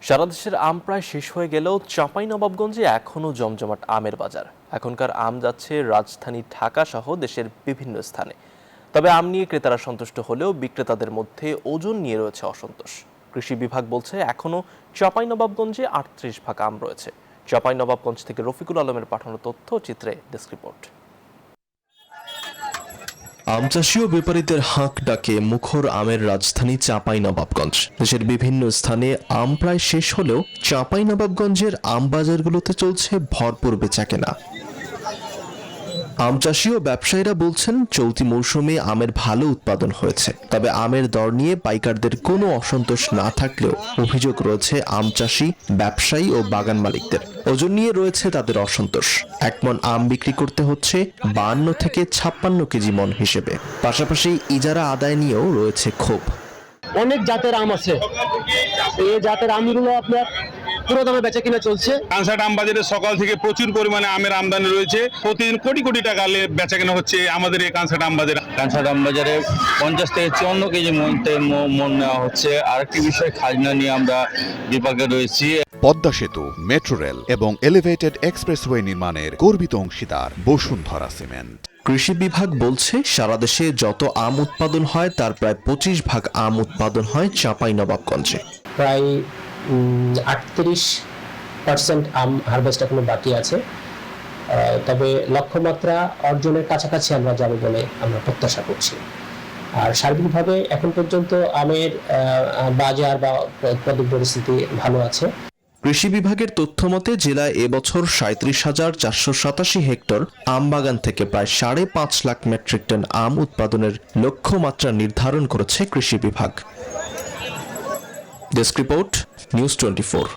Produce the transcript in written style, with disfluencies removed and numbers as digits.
সারা দেশের আম প্রায় শেষ হয়ে গেলেও চাঁপাইনবাবগঞ্জে এখনও জমজমাট আমের বাজার। এখনকার আম যাচ্ছে রাজধানী ঢাকা সহ দেশের বিভিন্ন স্থানে। তবে আম নিয়ে ক্রেতারা সন্তুষ্ট হলেও বিক্রেতাদের মধ্যে ওজন নিয়ে রয়েছে অসন্তোষ। কৃষি বিভাগ বলছে এখনও চাঁপাইনবাবগঞ্জে 38 ভাগ আম রয়েছে। চাঁপাইনবাবগঞ্জ থেকে রফিকুল আলমের পাঠানো তথ্য চিত্রে ডেস্ক রিপোর্ট। আমচাষী ও ব্যাপারীদের হাঁক ডাকে মুখর আমের রাজধানী চাঁপাইনবাবগঞ্জ। দেশের বিভিন্ন স্থানে আম প্রায় শেষ হলেও চাঁপাইনবাবগঞ্জের আম বাজারগুলোতে চলছে ভরপুর বেচাকেনা। আমচাষী ও ব্যবসায়ীরা বলছেন চলতি মৌসুমে আমের ভালো উৎপাদন হয়েছে, তবে আমের দর নিয়ে পাইকারদের কোনো অসন্তোষ না থাকলেও অভিযোগ রয়েছে আমচাষী, ব্যবসায়ী ও বাগান মালিকদের। ওজন নিয়ে রয়েছে তাদের অসন্তোষ। এক মন আম বিক্রি করতে হচ্ছে 52 থেকে 56 কেজি মন হিসেবে। পাশাপাশি ইজারা আদায় নিয়েও রয়েছে ক্ষোভ। অনেক জাতের আম আছে, এই জাতের আমগুলো আপনার পুরো দামে বেচা কিনা চলছে। কানসাট আম বাজারে সকাল থেকে প্রচুর পরিমাণে আমের আমদানি রয়েছে। প্রতিদিন কোটি কোটি টাকা বেচা কেনা হচ্ছে আমাদের এই কানসাট আম বাজারে। কানসাট আম বাজারে 50 থেকে 54 কেজি মন নেওয়া হচ্ছে। আরেকটি বিষয়, খাজনা নিয়ে আমরা বিপাকে রয়েছি। পদ্মা সেতু, মেট্রো রেল এবং এলিভেটেড এক্সপ্রেসওয়ে নির্মাণের গর্বিত অংশীদার বসুন্ধরা সিমেন্ট। কৃষি বিভাগ বলছে সারা দেশে যত আম উৎপাদন হয় তার প্রায় 25 ভাগ আম উৎপাদন হয় চাঁপাইনবাবগঞ্জে। প্রায় 38% আম হারভেস্ট এখনো বাকি আছে, তবে লক্ষ্যমাত্রা অর্জনের কাছাকাছি আমরা যাবো বলে আমরা প্রত্যাশা করছি। আর সার্বিকভাবে এখন পর্যন্ত আমের বাজার বা উৎপাদন পরিস্থিতি ভালো আছে। কৃষি বিভাগের তথ্য মতে জেলায় এবছর 37,487 হেক্টর আম বাগান থেকে প্রায় 5.5 লাখ মেট্রিক টন আম উৎপাদনের লক্ষ্যমাত্রা নির্ধারণ করেছে কৃষি বিভাগ। Desk report, news 24।